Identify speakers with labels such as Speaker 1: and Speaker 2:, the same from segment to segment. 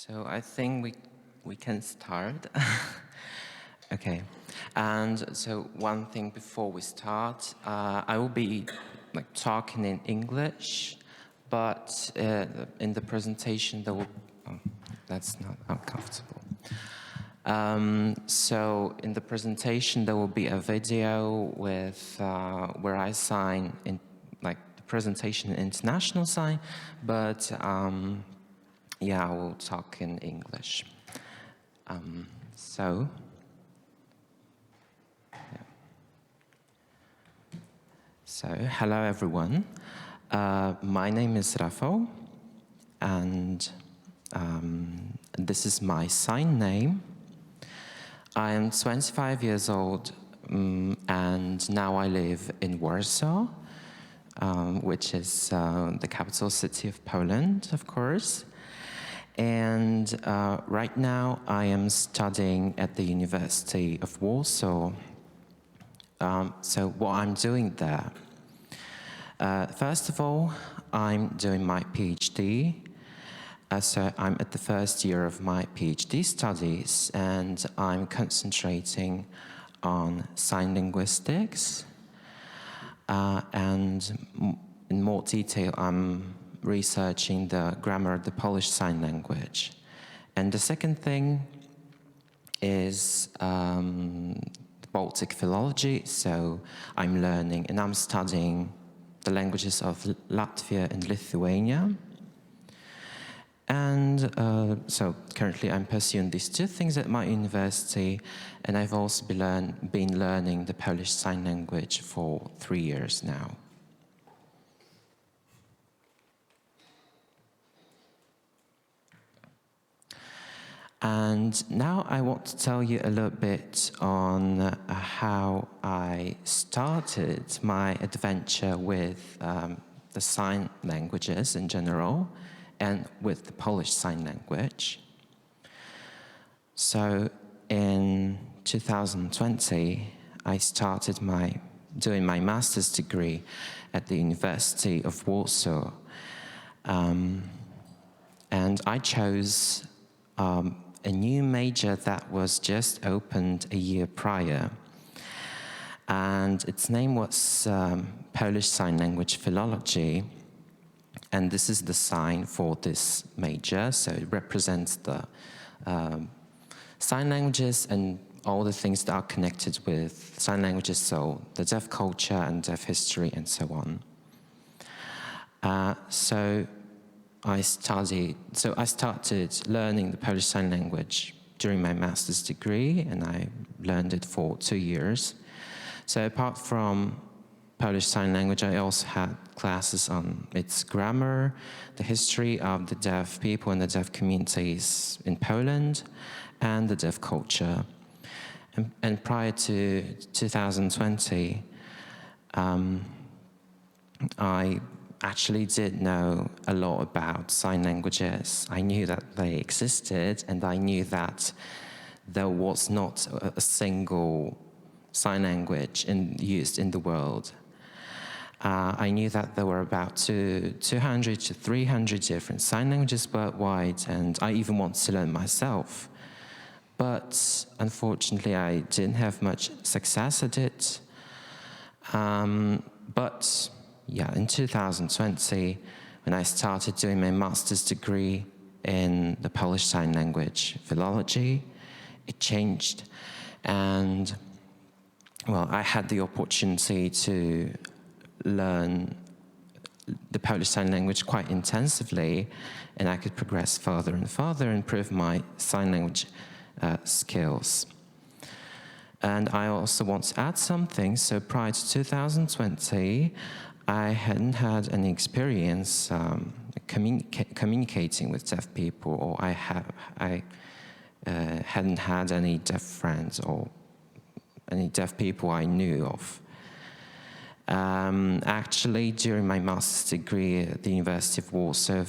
Speaker 1: So I think we can start. Okay, and so one thing before we start, I will be talking in English, but in the presentation there will. Oh, that's not uncomfortable. So in the presentation there will be a video with where I sign in the presentation in international sign, but yeah, I will talk in English. So hello everyone. My name is Rafał, and this is my sign name. I am 25 years old, and now I live in Warsaw, which is the capital city of Poland, of course. And right now I am studying at the University of Warsaw. So what I'm doing there, first of all, I'm doing my PhD. So I'm at the first year of my PhD studies, and I'm concentrating on sign linguistics. And in more detail, I'm researching the grammar of the Polish Sign Language. And the second thing is Baltic Philology, so I'm learning and I'm studying the languages of Latvia and Lithuania. And so currently I'm pursuing these two things at my university, and I've also been learning the Polish Sign Language for 3 years now. And now I want to tell you a little bit on how I started my adventure with the sign languages in general and with the Polish Sign Language. So in 2020, I started doing my master's degree at the University of Warsaw. And I chose a new major that was just opened a year prior. And its name was Polish Sign Language Philology. And this is the sign for this major, so it represents the sign languages and all the things that are connected with sign languages, so the deaf culture and deaf history and so on. So I started learning the Polish Sign Language during my master's degree, and I learned it for 2 years. So apart from Polish Sign Language, I also had classes on its grammar, the history of the deaf people and the deaf communities in Poland, and the deaf culture. And prior to 2020, I actually did know a lot about sign languages. I knew that they existed, and I knew that there was not a single sign language used in the world. I knew that there were about 200 to 300 different sign languages worldwide, and I even wanted to learn myself. But unfortunately, I didn't have much success at it. But yeah, in 2020, when I started doing my master's degree in the Polish Sign Language Philology, it changed. And, well, I had the opportunity to learn the Polish Sign Language quite intensively, and I could progress further and further and improve my sign language skills. And I also want to add something. So prior to 2020, I hadn't had any experience communicating with deaf people, or I hadn't had any deaf friends or any deaf people I knew of. Actually, during my master's degree at the University of Warsaw,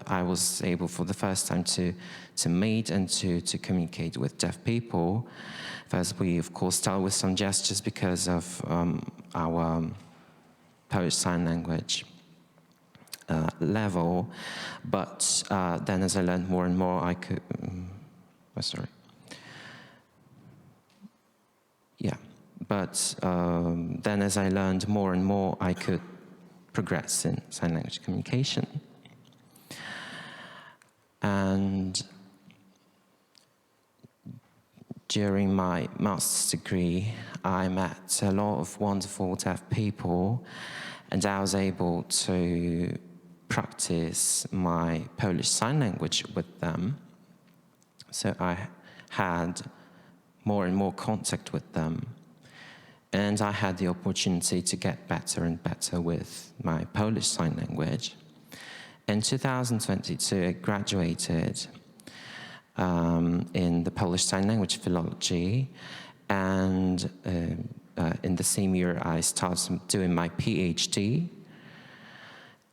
Speaker 1: I was able for the first time to meet and to communicate with deaf people. First, we of course start with some gestures because of our Polish Sign Language. level, but then as I learned more and more, I could, but then as I learned more and more, I could progress in sign language communication. And during my master's degree, I met a lot of wonderful deaf people, and I was able to practice my Polish Sign Language with them. So I had more and more contact with them, and I had the opportunity to get better and better with my Polish Sign Language. In 2022, I graduated in the Polish Sign Language Philology, and in the same year I started doing my PhD.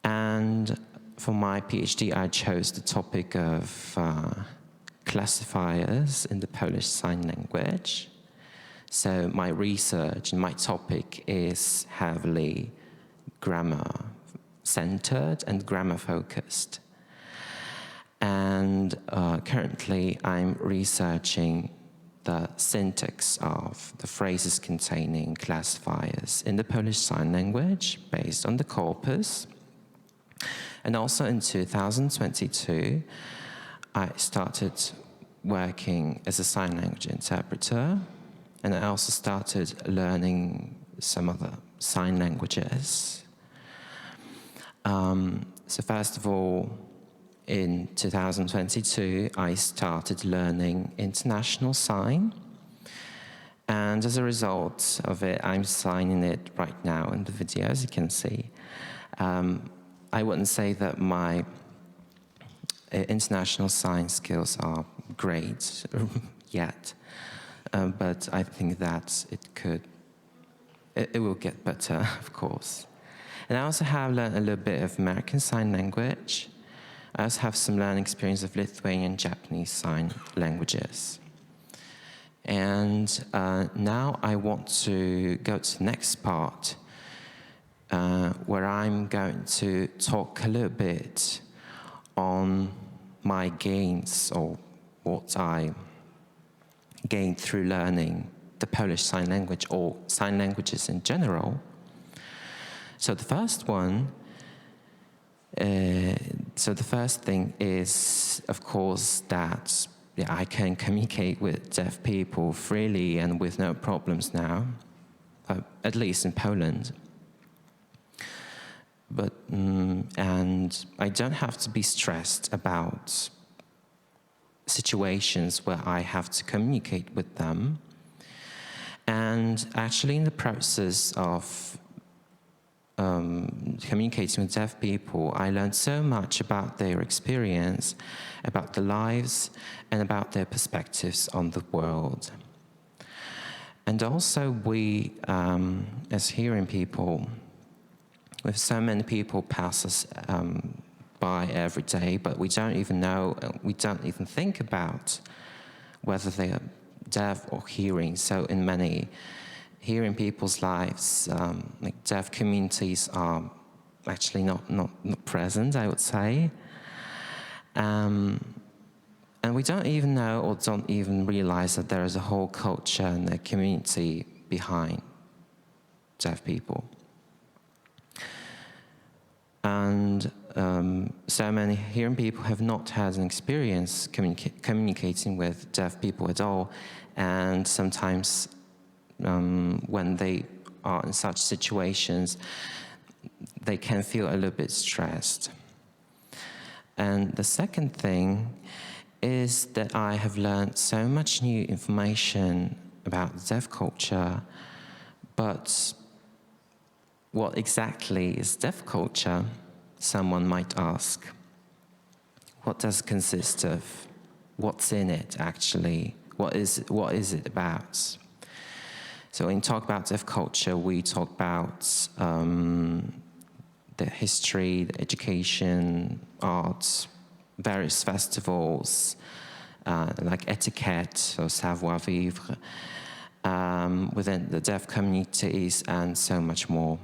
Speaker 1: And for my PhD, I chose the topic of classifiers in the Polish Sign Language. So my research and my topic is heavily grammar-centered and grammar-focused. And currently, I'm researching the syntax of the phrases containing classifiers in the Polish Sign Language based on the corpus. And also in 2022, I started working as a sign language interpreter, and I also started learning some other sign languages. So first of all, in 2022, I started learning International Sign, and as a result of it, I'm signing it right now in the video, as you can see. I wouldn't say that my international sign skills are great yet, but I think that it will get better, of course. And I also have learned a little bit of American Sign Language. I also have some learning experience of Lithuanian, Japanese sign languages. And now I want to go to the next part, where I'm going to talk a little bit on my gains, or what I gained through learning the Polish Sign Language, or sign languages in general. So the first thing is, of course, that I can communicate with deaf people freely and with no problems now, at least in Poland. But and I don't have to be stressed about situations where I have to communicate with them. And actually, in the process of communicating with deaf people, I learned so much about their experience, about their lives, and about their perspectives on the world. And also, we, as hearing people, with so many people pass us by every day, but we don't even know, we don't even think about whether they are deaf or hearing. So in many hearing people's lives, like deaf communities are actually not present, I would say. And we don't even know, or don't even realize, that there is a whole culture and a community behind deaf people. And so many hearing people have not had an experience communicating with deaf people at all. And sometimes when they are in such situations, they can feel a little bit stressed. And the second thing is that I have learned so much new information about the deaf culture, but what exactly is deaf culture, someone might ask. What does it consist of? What's in it, actually? What is it about? So when we talk about deaf culture, we talk about the history, the education, arts, various festivals, like etiquette or savoir-vivre, within the deaf communities, and so much more.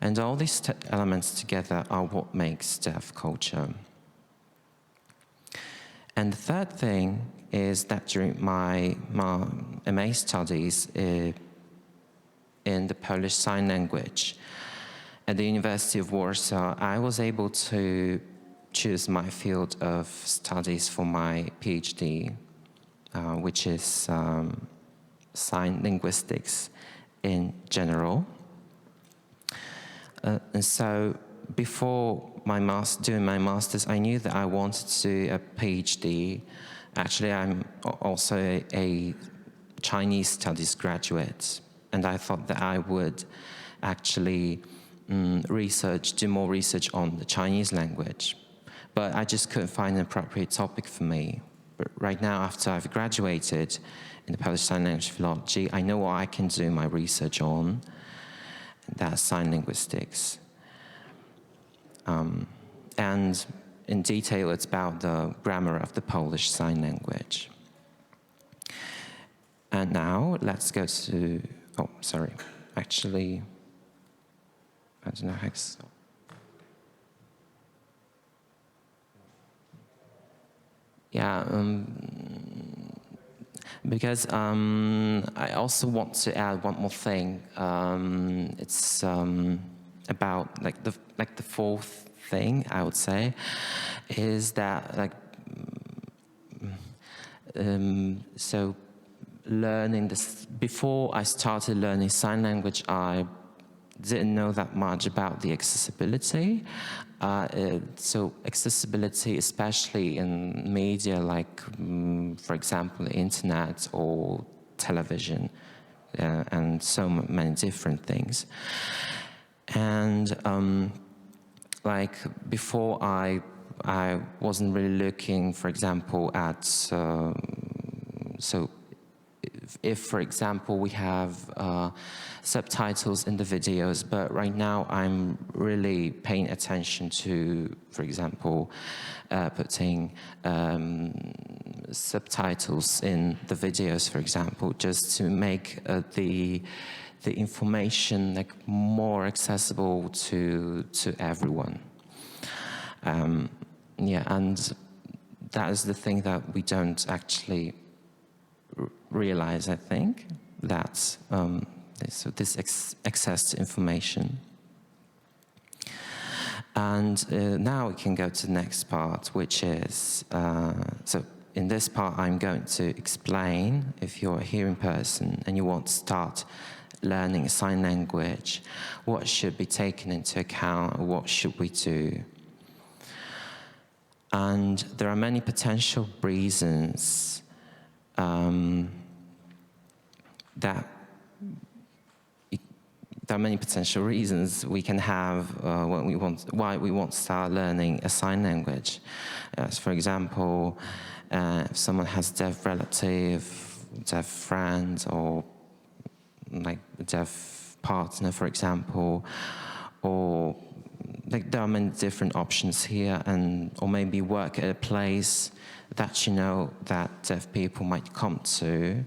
Speaker 1: And all these elements together are what makes deaf culture. And the third thing is that during my MA studies in the Polish Sign Language at the University of Warsaw, I was able to choose my field of studies for my PhD, which is sign linguistics in general. And so before doing my master's, I knew that I wanted to do a PhD. Actually, I'm also a Chinese studies graduate, and I thought that I would actually do more research on the Chinese language. But I just couldn't find an appropriate topic for me. But right now, after I've graduated in the Polish Sign Language Philology, I know what I can do my research on. That's sign linguistics. And in detail, it's about the grammar of the Polish Sign Language. And now, let's go to, actually, I don't know how to... Yeah, because I also want to add one more thing. It's about the fourth thing I would say is that so learning this before I started learning sign language, I didn't know that much about the accessibility. So accessibility, especially in media like, for example, the internet or television, and so many different things. And before I wasn't really looking, for example, at so if, for example, we have subtitles in the videos, but right now I'm really paying attention to, for example, putting subtitles in the videos, for example, just to make the information more accessible to everyone. Yeah, and that is the thing that we don't actually realize, I think, that so this access to information. And now we can go to the next part, which is, so in this part I'm going to explain, if you're a hearing person and you want to start learning sign language, what should be taken into account, what should we do. And there are many potential reasons there are many potential reasons we can have why we want to start learning a sign language. As for example, if someone has a deaf relative, deaf friend, or a deaf partner, for example, or there are many different options here, or maybe work at a place that you know that deaf people might come to,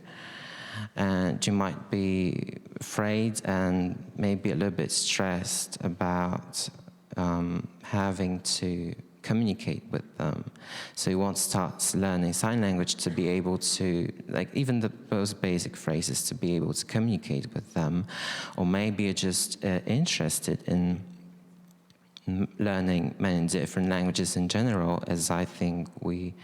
Speaker 1: and you might be afraid and maybe a little bit stressed about having to communicate with them. So you want to start learning sign language to be able to, even those basic phrases, to be able to communicate with them. Or maybe you're just interested in learning many different languages in general, as I think we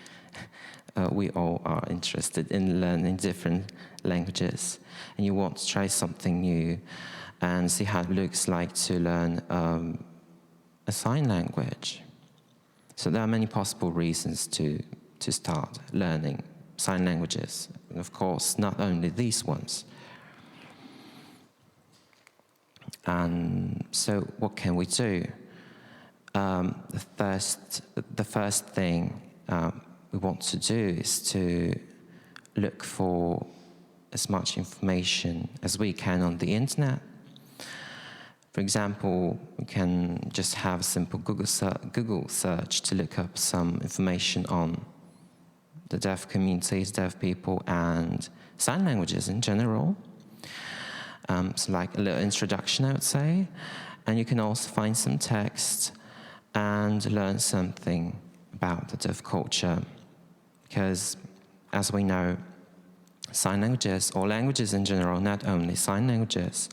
Speaker 1: all are interested in learning different languages, and you want to try something new and see how it looks like to learn a sign language. So there are many possible reasons to start learning sign languages, and of course not only these ones. And so what can we do? The first thing we want to do is to look for as much information as we can on the internet. For example, we can just have a simple Google search to look up some information on the deaf communities, deaf people, and sign languages in general. So like a little introduction, I would say. And you can also find some text and learn something about the deaf culture. Because, as we know, sign languages, or languages in general, not only sign languages,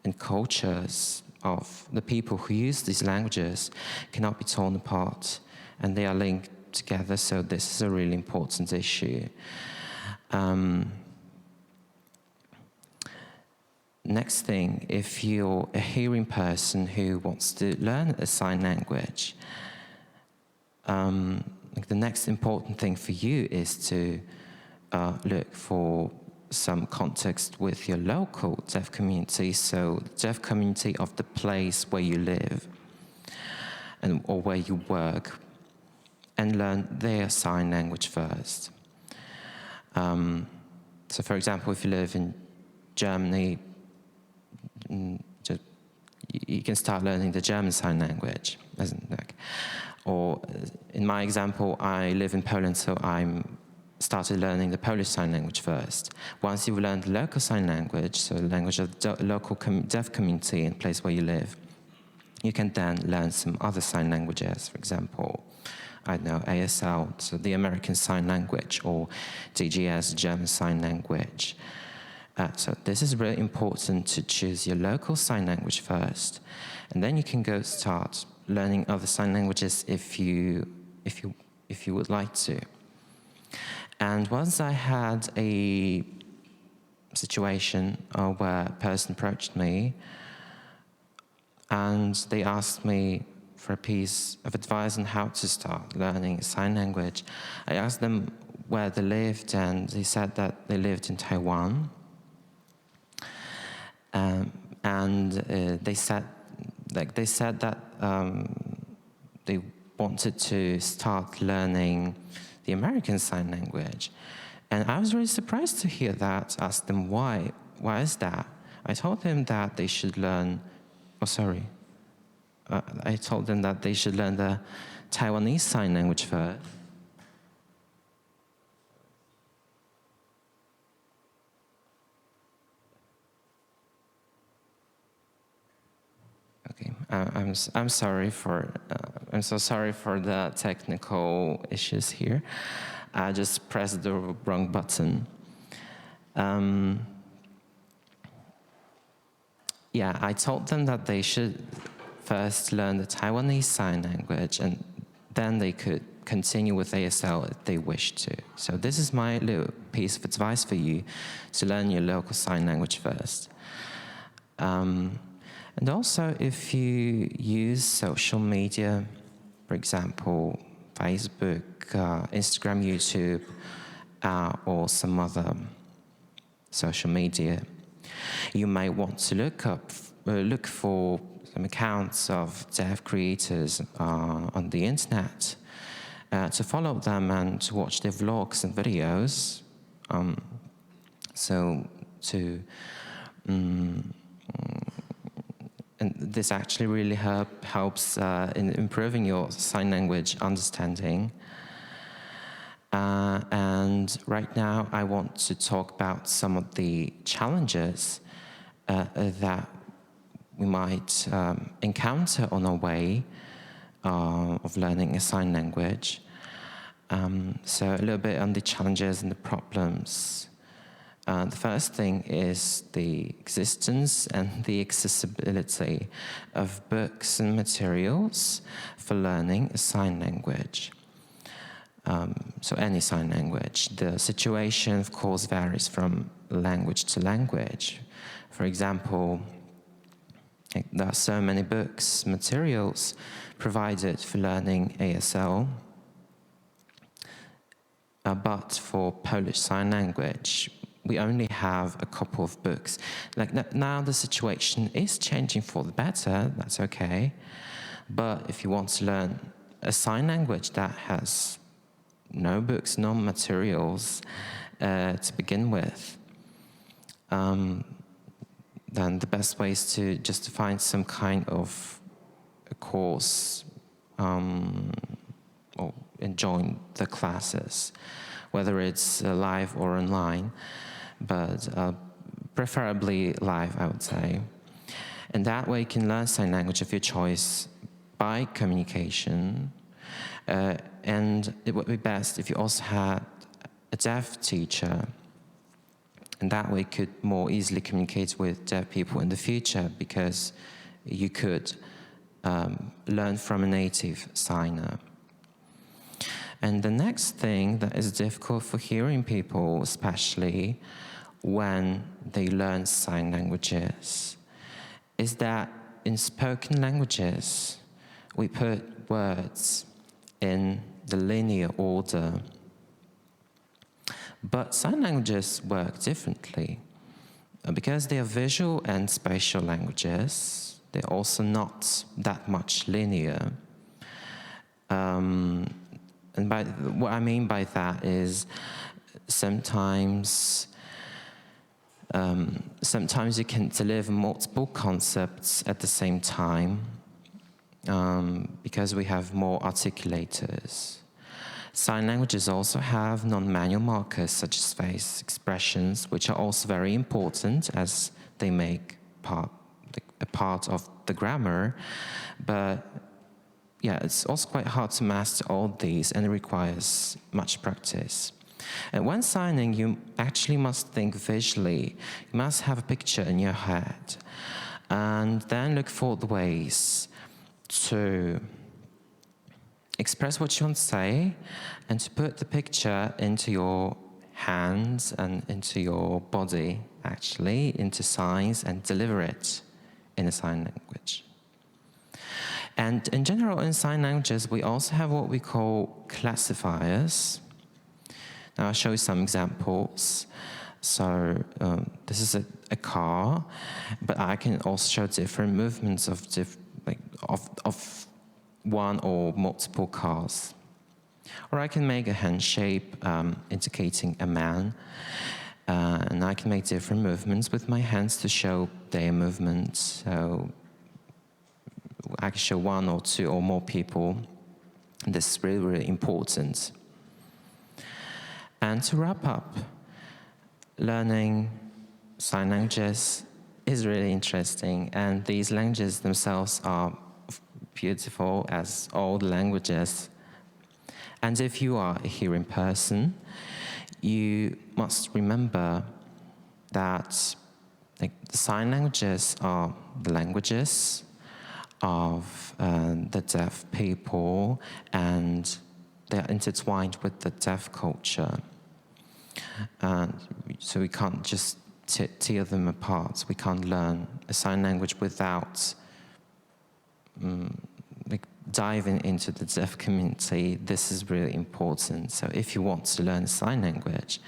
Speaker 1: and cultures of the people who use these languages cannot be torn apart, and they are linked together, so this is a really important issue. Next thing, if you're a hearing person who wants to learn a sign language, the next important thing for you is to look for some context with your local deaf community, so the deaf community of the place where you live or where you work, and learn their sign language first. So for example, if you live in Germany, you can start learning the German sign language. Or in my example, I live in Poland, so I'm started learning the Polish Sign Language first. Once you've learned the local sign language, so the language of the local deaf community in the place where you live, you can then learn some other sign languages, for example, I don't know, ASL, so the American Sign Language, or DGS, German Sign Language. So this is really important to choose your local sign language first, and then you can go start learning other sign languages if you would like to. And once I had a situation where a person approached me and they asked me for a piece of advice on how to start learning sign language, I asked them where they lived, and they said that they lived in Taiwan. And they said that they wanted to start learning the American Sign Language. And I was really surprised to hear that, asked them why is that? I told them that they should learn, I told them that they should learn the Taiwanese Sign Language first. Okay, I'm sorry for I'm so sorry for the technical issues here. I just pressed the wrong button. Yeah, I told them that they should first learn the Taiwanese Sign Language, and then they could continue with ASL if they wish to. So this is my little piece of advice for you, to learn your local sign language first. And also, if you use social media, for example, Facebook, Instagram, YouTube, or some other social media, you may want to look for some accounts of deaf creators on the internet, to follow them and to watch their vlogs and videos. And this actually really helps in improving your sign language understanding. And right now, I want to talk about some of the challenges that we might encounter on our way of learning a sign language. So a little bit on the challenges and the problems. The first thing is the existence and the accessibility of books and materials for learning a sign language. So any sign language. The situation, of course, varies from language to language. For example, there are so many books, materials provided for learning ASL, but for Polish Sign Language, we only have a couple of books. Like now the situation is changing for the better, that's okay. But if you want to learn a sign language that has no books, no materials to begin with, then the best way is to just find some kind of a course or join the classes, whether it's live or online, but preferably live, I would say. And that way you can learn sign language of your choice by communication. And it would be best if you also had a deaf teacher, and that way you could more easily communicate with deaf people in the future, because you could learn from a native signer. And the next thing that is difficult for hearing people, especially when they learn sign languages, is that in spoken languages, we put words in the linear order. But sign languages work differently. Because they are visual and spatial languages, they're also not that much linear. And what I mean by that is sometimes you can deliver multiple concepts at the same time, because we have more articulators. Sign languages also have non-manual markers such as face expressions, which are also very important as they make a part of the grammar. But yeah, it's also quite hard to master all these, and it requires much practice. And when signing, you actually must think visually. You must have a picture in your head, and then look for the ways to express what you want to say, and to put the picture into your hands and into your body, actually, into signs, and deliver it in a sign language. And in general, in sign languages, we also have what we call classifiers. Now I'll show you some examples. So this is a car, but I can also show different movements of one or multiple cars. Or I can make a hand shape indicating a man, and I can make different movements with my hands to show their movements. So I can show one or two or more people. This is really, really important. And to wrap up, learning sign languages is really interesting, and these languages themselves are beautiful as all the languages. And if you are a hearing person, you must remember that the sign languages are the languages of the deaf people, and they are intertwined with the deaf culture. So we can't just tear them apart. We can't learn a sign language without diving into the deaf community. This is really important. So if you want to learn sign language,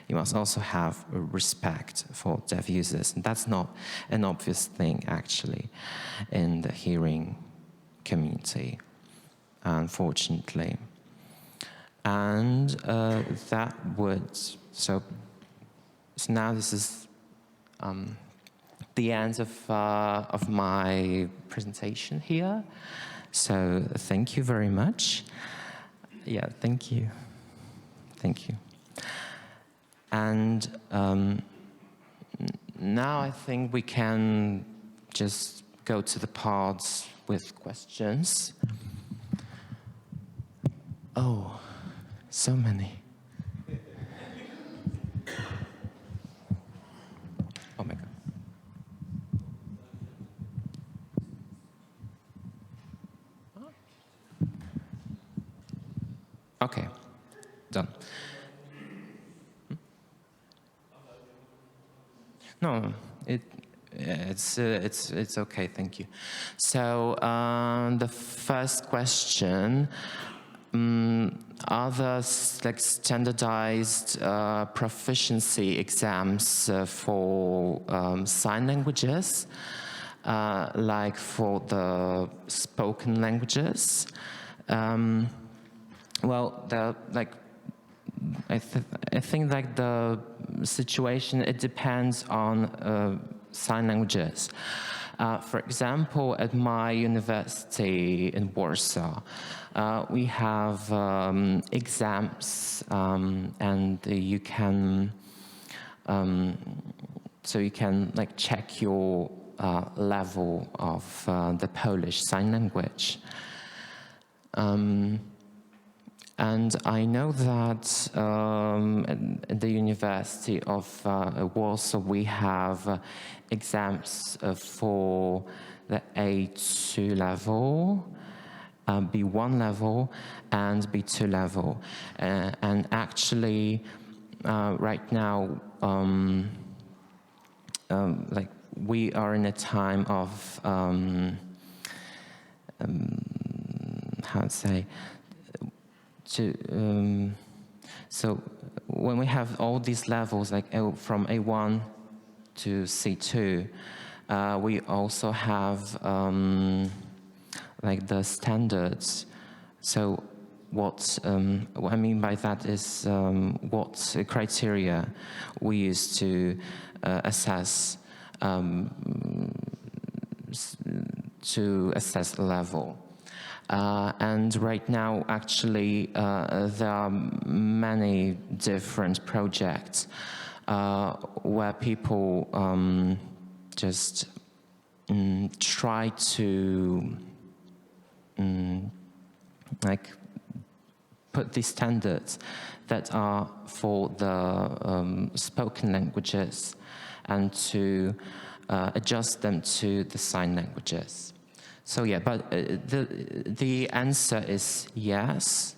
Speaker 1: you must also have a respect for deaf users. And that's not an obvious thing, actually, in the hearing community, unfortunately. And that would, so now this is the end of my presentation here. So thank you very much. Yeah, thank you. Thank you. And now I think we can just go to the parts with questions. Oh, so many. Oh my God. Okay, done. No, it's okay. Thank you. So the first question: are there like standardized proficiency exams for sign languages, like for the spoken languages? Well, I think like the situation, it depends on sign languages. For example, at my university in Warsaw, we have exams, and you can, so you can like check your level of the Polish Sign Language. And I know that at the University of Warsaw we have exams for the A2 level, B1 level, and B2 level. And actually, right now, like we are in a time of, how to say, so when we have all these levels, like from A1 to C2, we also have like the standards. So what I mean by that is what criteria we use to assess a level. And right now, actually, there are many different projects where people just try to like put these standards that are for the spoken languages and to adjust them to the sign languages. So yeah, but the answer is yes.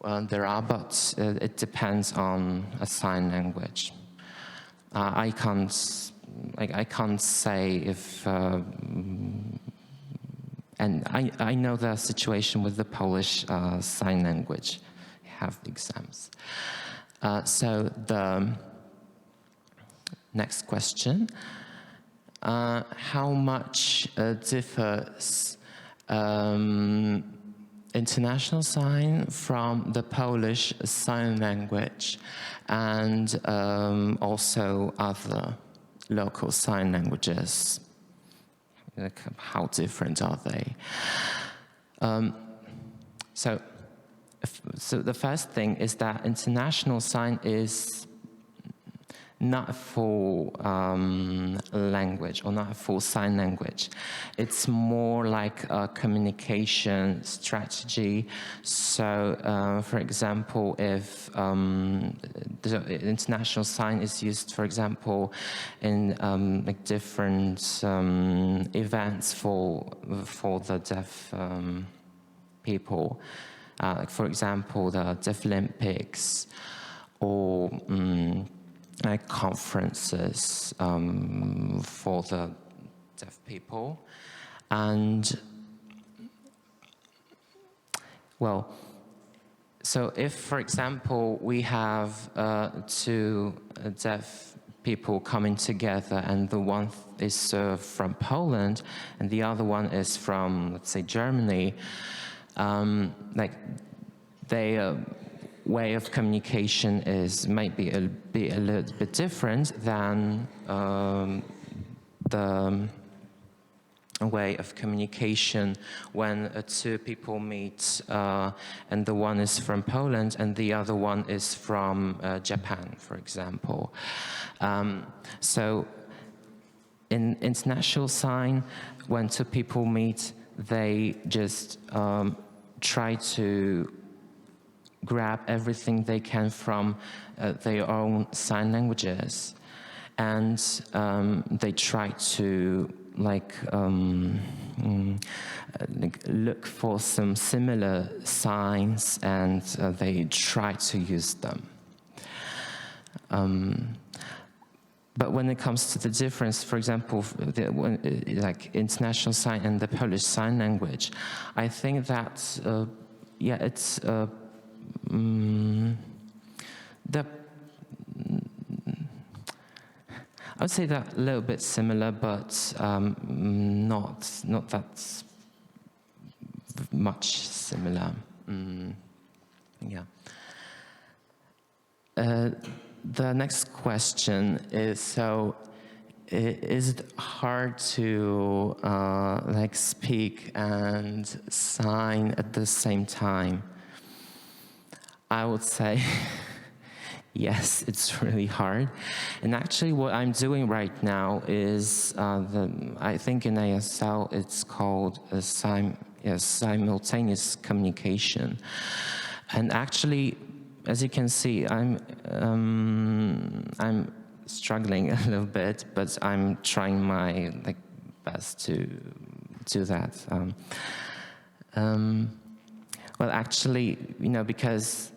Speaker 1: There are, but it depends on a sign language. I can't say if, and I know the situation with the Polish sign language. We have exams. So the next question. How much differs international sign from the Polish sign language and also other local sign languages? Like, how different are they? So the first thing is that international sign is not a full language or not a full sign language. It's more like a communication strategy. So, for example, if the international sign is used, for example, in like different events for the deaf people, like for example, the Deaf Olympics or like conferences for the deaf people. And well, so if, for example, we have two deaf people coming together and the one is from Poland and the other one is from, let's say, Germany, like they way of communication might be a little bit different than the way of communication when two people meet and the one is from Poland and the other one is from Japan, for example. So in international sign, when two people meet, they just try to grab everything they can from their own sign languages, and they try to like look for some similar signs, and they try to use them. But when it comes to the difference, for example, like international sign and the Polish sign language, I think that yeah, it's I would say that a little bit similar, but not that much similar. Yeah. The next question is, so is it hard to like speak and sign at the same time? I would say Yes, it's really hard. And actually what I'm doing right now is, I think in ASL it's called simultaneous communication. And actually, as you can see, I'm struggling a little bit, but I'm trying my best to do that. Well, actually, because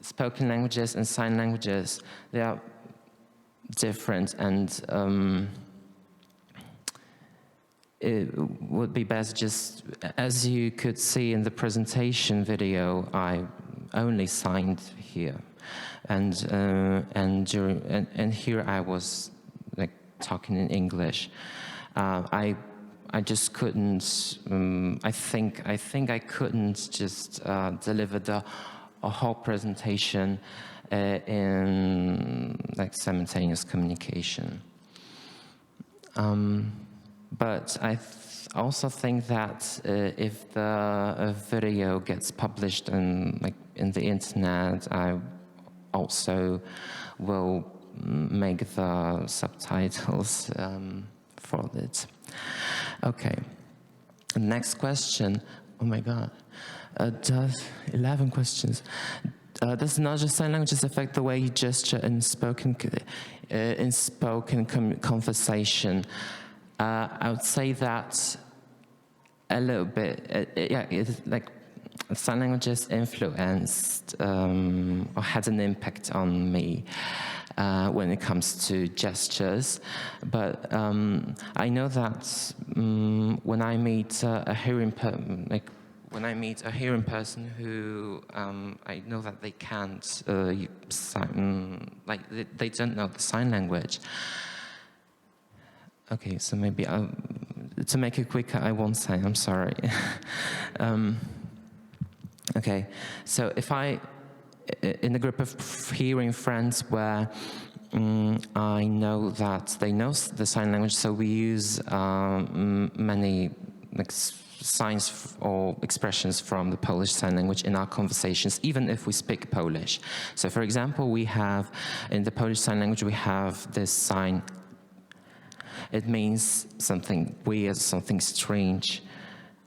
Speaker 1: spoken languages and sign languages, they are different, and it would be best just, as you could see in the presentation video, I only signed here, and here I was talking in English. I just couldn't. I think I couldn't just deliver a whole presentation in simultaneous communication. But I also think that if the video gets published in the internet, I also will make the subtitles for it. Okay. Next question. Oh my God. 11 questions. Does knowledge of sign languages affect the way you gesture in spoken conversation? I would say that a little bit. Sign languages influenced or had an impact on me when it comes to gestures. But I know that when I meet a hearing person who I know that they can't they don't know the sign language. Okay, so maybe to make it quicker, I won't say. I'm sorry. Okay, so if in a group of hearing friends where I know that they know the sign language, so we use many signs or expressions from the Polish Sign Language in our conversations, even if we speak Polish. So for example, we have, in the Polish Sign Language, we have this sign. It means something weird, something strange,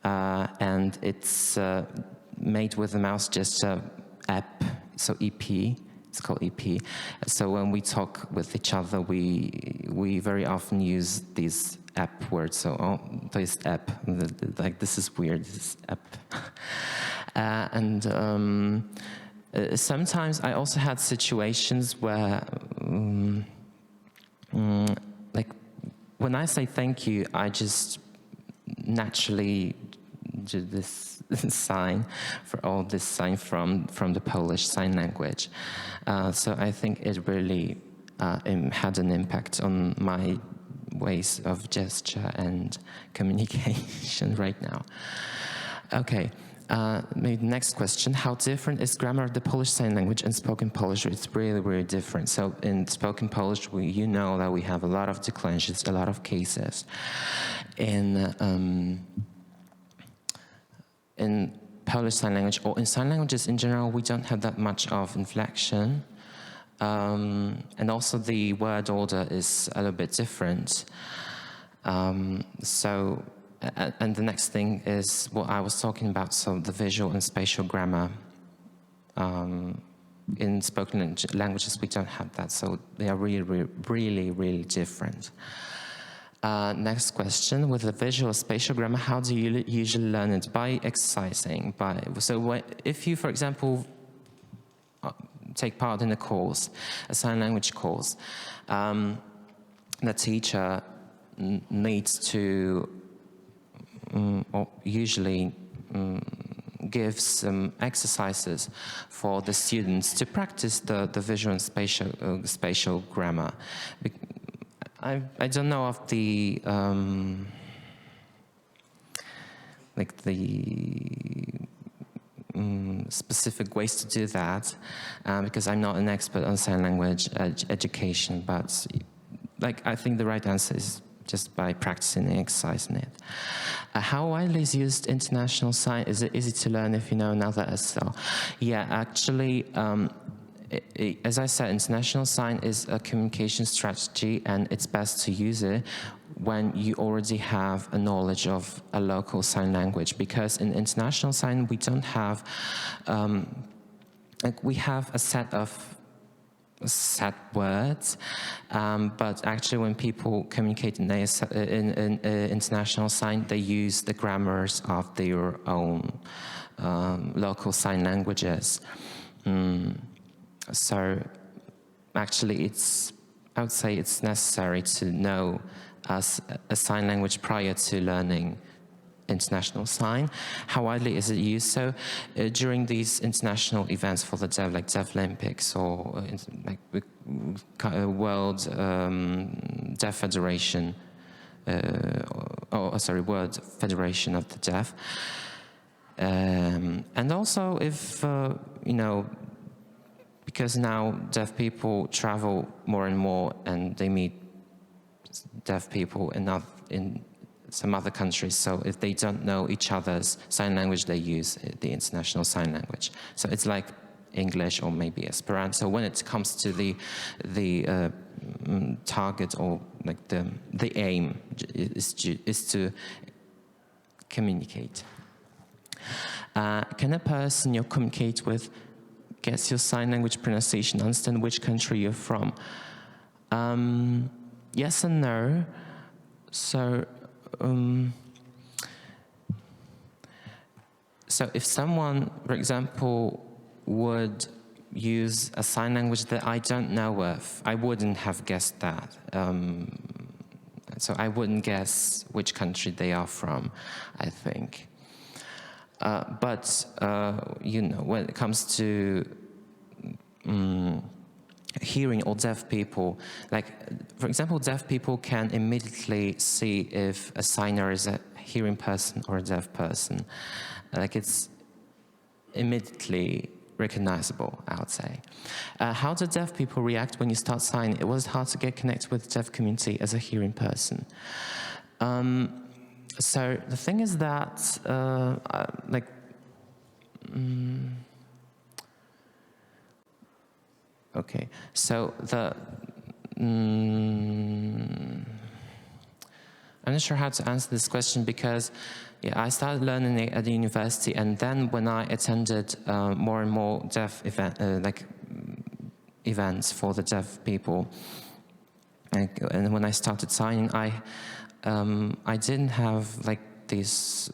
Speaker 1: and it's made with the mouse gesture EP, so EP. It's called EP. So when we talk with each other, we very often use these EP words. So to jest EP, this is weird. This is EP, and sometimes I also had situations where, when I say thank you, I just naturally do this sign from the Polish Sign Language. So I think it really had an impact on my ways of gesture and communication right now. Okay. Maybe the next question, how different is grammar of the Polish Sign Language and spoken Polish? It's really, really different. So in spoken Polish, you know that we have a lot of declensions, a lot of cases. In Polish Sign Language, or in sign languages in general, we don't have that much of inflection. And also the word order is a little bit different. And the next thing is what I was talking about, so the visual and spatial grammar. In spoken languages, we don't have that, so they are really, really, really, really different. Next question, with the visual spatial grammar, how do you usually learn it? By exercising. If you, for example, take part in a course, a sign language course, the teacher needs to or usually gives some exercises for the students to practice the visual and spatial grammar. I don't know of the specific ways to do that, because I'm not an expert on sign language education, but I think the right answer is just by practicing and exercising it. How widely is used international sign? Is it easy to learn if you know another SL? Yeah, actually, as I said, international sign is a communication strategy, and it's best to use it when you already have a knowledge of a local sign language, because in international sign we don't have, we have a set of set words, but actually when people communicate in international sign, they use the grammars of their own local sign languages. So actually I would say it's necessary to know a sign language prior to learning international sign. How widely is it used? So during these international events for the Deaf, like Deaf Olympics or like World Deaf Federation, World Federation of the Deaf. And also if, because now deaf people travel more and more and they meet deaf people in some other countries, so if they don't know each other's sign language, they use the international sign language. So it's like English or maybe Esperanto. When it comes to the target, or like the aim is to communicate. Can a person you communicate with guess your sign language pronunciation, understand which country you're from? Yes and no. So if someone, for example, would use a sign language that I don't know of, I wouldn't have guessed that. So I wouldn't guess which country they are from, I think. But when it comes to hearing or deaf people, like, for example, deaf people can immediately see if a signer is a hearing person or a deaf person. Like, it's immediately recognizable, I would say. How do deaf people react when you start signing? It was hard to get connected with the deaf community as a hearing person. So the thing is that, okay, so I'm not sure how to answer this question, because I started learning it at the university, and then when I attended more and more deaf events for the deaf people, and when I started signing, I didn't have like these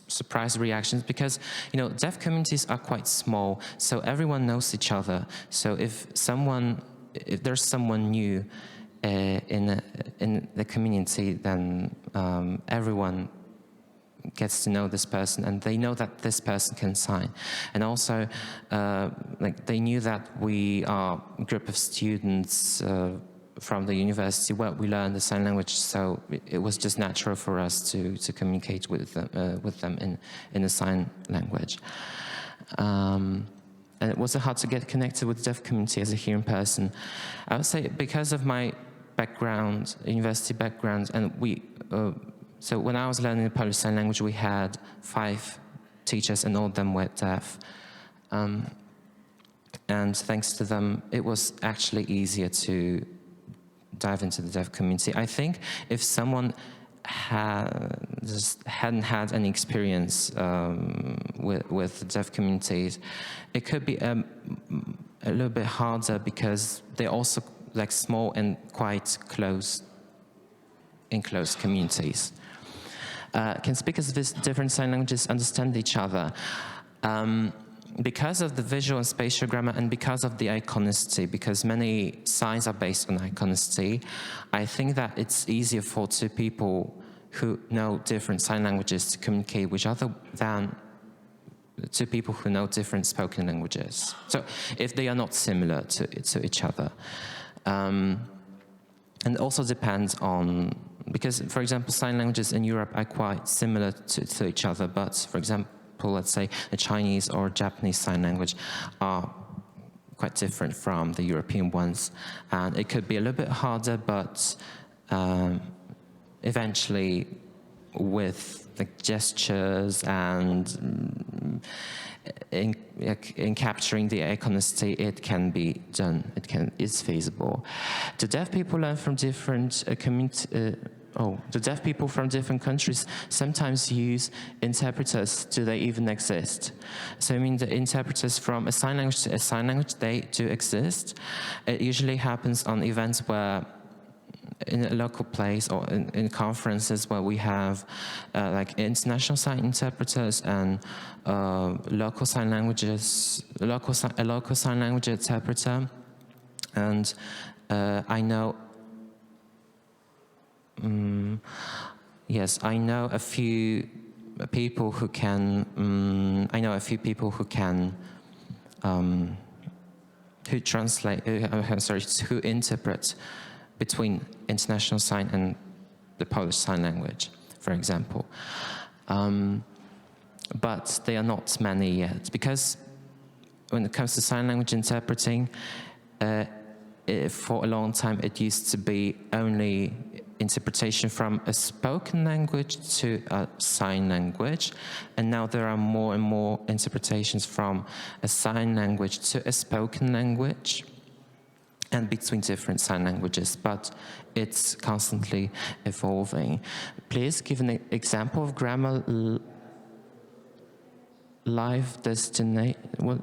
Speaker 1: surprise reactions, because deaf communities are quite small, so everyone knows each other. So if there's someone new in the community, then everyone gets to know this person, and they know that this person can sign. And also, they knew that we are a group of students from the university where we learn the sign language, so it was just natural for us to communicate with them in the sign language. And it wasn't hard to get connected with the deaf community as a hearing person. I would say because of my background, university background, and so when I was learning the Polish Sign Language, we had 5 teachers, and all of them were deaf. And thanks to them, it was actually easier to dive into the deaf community. I think if someone hadn't had any experience with the deaf communities, it could be a little bit harder, because they're also like small and quite enclosed communities. Can speakers of these different sign languages understand each other? Because of the visual and spatial grammar, and because of the iconicity, because many signs are based on iconicity, I think that it's easier for 2 people who know different sign languages to communicate with each other than 2 people who know different spoken languages. So if they are not similar to each other. And it also depends on, because, for example, sign languages in Europe are quite similar to each other, but, for example, let's say the Chinese or Japanese sign language are quite different from the European ones. And it could be a little bit harder, but eventually with like gestures and in capturing the iconicity, it can be done. It's feasible. The deaf people learn from different the deaf people from different countries sometimes use interpreters. Do they even exist? So I mean, the interpreters from a sign language to a sign language, they do exist. It usually happens on events where, in a local place or in conferences where we have like international sign interpreters and local sign languages, a local sign language interpreter. And I know, yes, I know a few people who can. Who translate. Who interpret between international sign and the Polish Sign Language, for example. But they are not many yet, because when it comes to sign language interpreting, for a long time it used to be only interpretation from a spoken language to a sign language, and now there are more and more interpretations from a sign language to a spoken language, and between different sign languages, but it's constantly evolving. Please give an example of grammar live destination. What?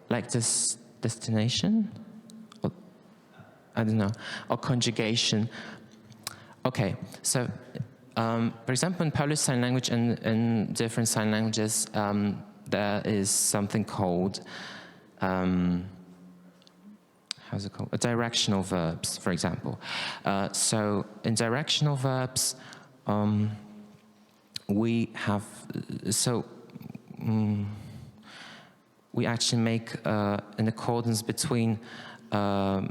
Speaker 1: Like this destination? Or, I don't know. Or conjugation. Okay, so for example, in Polish Sign Language and in different sign languages, there is something called how's it called? Directional verbs, for example. So in directional verbs, we have, we actually make an accordance between a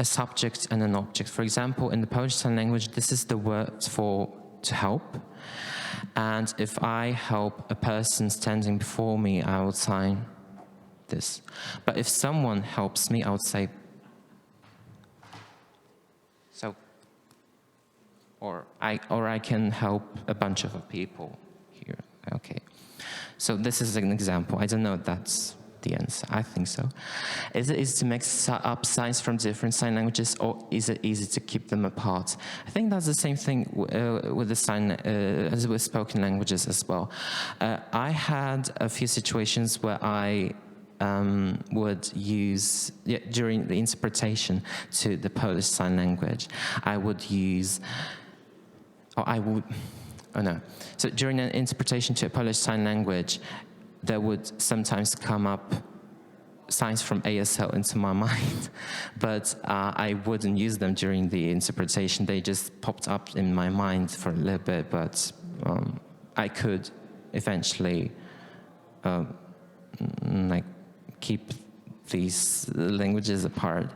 Speaker 1: subject and an object. For example, in the Polish Sign Language, this is the word for to help. And if I help a person standing before me, I would sign this. But if someone helps me, I would say so. Or I can help a bunch of people here. Okay. So this is an example. I don't know if that's the answer. I think so. Is it easy to mix up signs from different sign languages, or is it easy to keep them apart? I think that's the same thing with the sign as with spoken languages as well. I had a few situations where I would use, during the interpretation to the Polish Sign Language, I would use, So during an interpretation to a Polish Sign Language, there would sometimes come up signs from ASL into my mind, but I wouldn't use them during the interpretation. They just popped up in my mind for a little bit, but I could eventually keep these languages apart.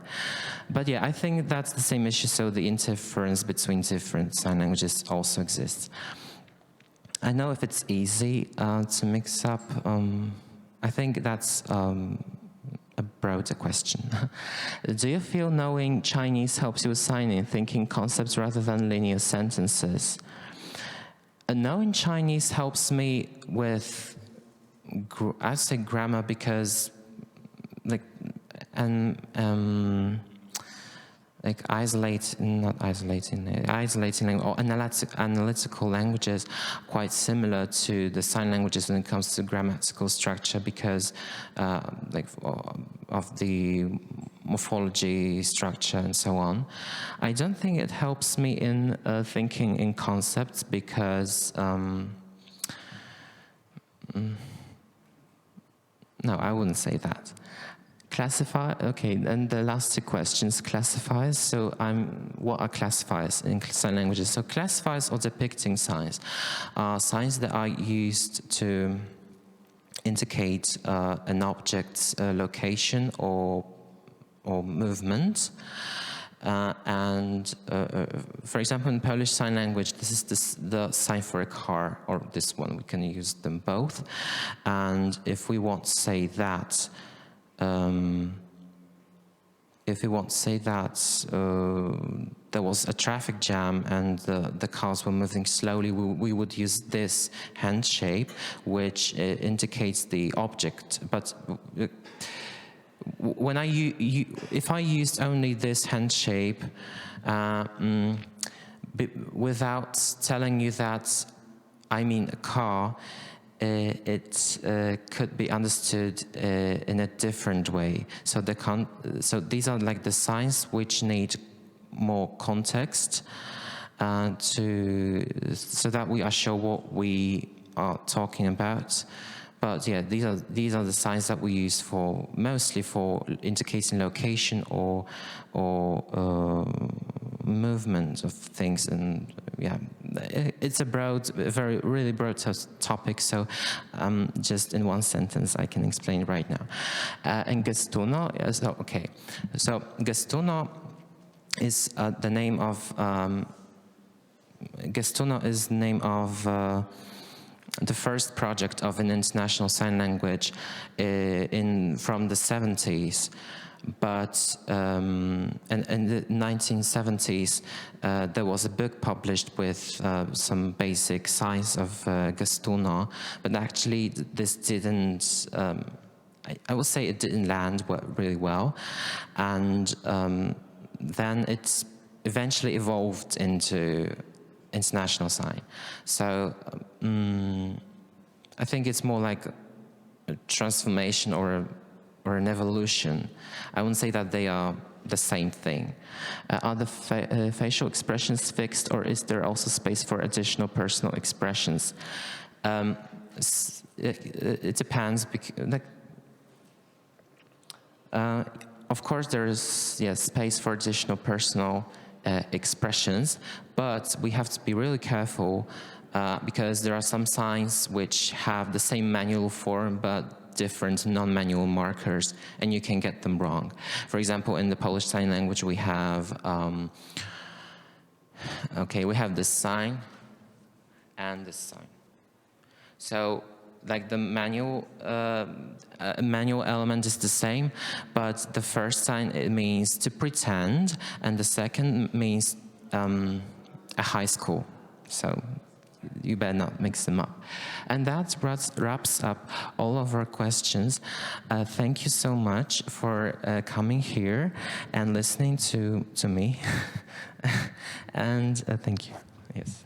Speaker 1: But yeah, I think that's the same issue, so the interference between different sign languages also exists. I know if it's easy to mix up, I think that's a broader question. Do you feel knowing Chinese helps you with signing, thinking concepts rather than linear sentences? Knowing Chinese helps me with, I'd say grammar, because isolating or analytical languages quite similar to the sign languages when it comes to grammatical structure, because of the morphology, structure, and so on. I don't think it helps me in thinking in concepts, because no, I wouldn't say that. Classify, okay, and the last two questions, classifiers. So what are classifiers in sign languages? So classifiers or depicting signs are signs that are used to indicate an object's location or movement. For example, in Polish Sign Language, this is the sign for a car, or this one, we can use them both. And if we want to say that, if we want to say that there was a traffic jam and the cars were moving slowly, we would use this hand shape, which indicates the object. But when if I used only this hand shape, without telling you that I mean a car, it could be understood in a different way. So these are like the signs which need more context so that we are sure what we are talking about. But yeah, these are the signs that we use mostly for indicating location or movement of things. And yeah, it's a really broad topic. So just in one sentence, I can explain right now. And gestuno, okay. So gestuno is the name of gestuno is the name of the first project of an international sign language from the 70s. But in the 1970s, there was a book published with some basic signs of gestuno, but actually this didn't, I would say it didn't land really well. And then it's eventually evolved into international sign. So I think it's more like a transformation or an evolution. I wouldn't say that they are the same thing. Are the facial expressions fixed, or is there also space for additional personal expressions? It depends. Of course, there is space for additional personal expressions, but we have to be really careful because there are some signs which have the same manual form but different non-manual markers, and you can get them wrong. For example, in the Polish Sign Language, we have we have this sign and this sign. So like the manual element is the same, but the first sign, it means to pretend, and the second means a high school. So you better not mix them up. And that wraps up all of our questions. Thank you so much for coming here and listening to me. And thank you. Yes.